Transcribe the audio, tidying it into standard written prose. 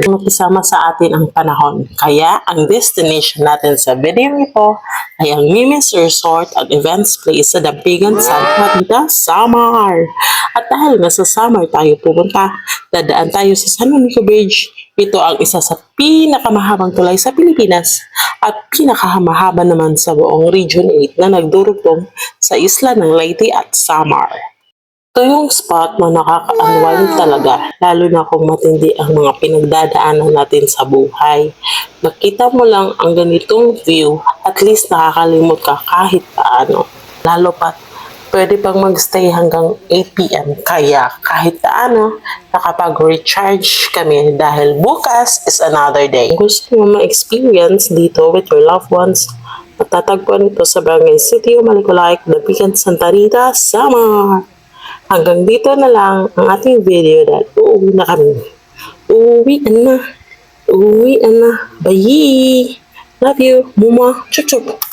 Makisama sa atin ang panahon. Kaya, ang destination natin sa video ito ay ang Mimi's Resort at Events Place sa Dampigan, Santa Rita, Samar. At dahil nasa Samar tayo pupunta, dadaan tayo sa San Juanico Bridge. Ito ang isa sa pinakamahabang tulay sa Pilipinas at pinakamahaba naman sa buong Region 8 na nagdurugtong sa isla ng Leyte at Samar. Ito yung spot na nakaka-unwind talaga, lalo na kung matindi ang mga pinagdadaanan natin sa buhay. Makita mo lang ang ganitong view, at least nakakalimot ka kahit paano. Lalo pat, pwede pang magstay hanggang 8 p.m. Kaya kahit paano, nakapag-recharge kami dahil bukas is another day. Kung gusto mo ma-experience dito with your loved ones, matatagpuan ito sa Barangay City, Malicolike, Dampigan, Santa Rita, Samar. Hanggang dito na lang ang ating video dahil uuwi na kami. Uuwian na. Uuwian na. Bye! Love you. Muma. Chup chup.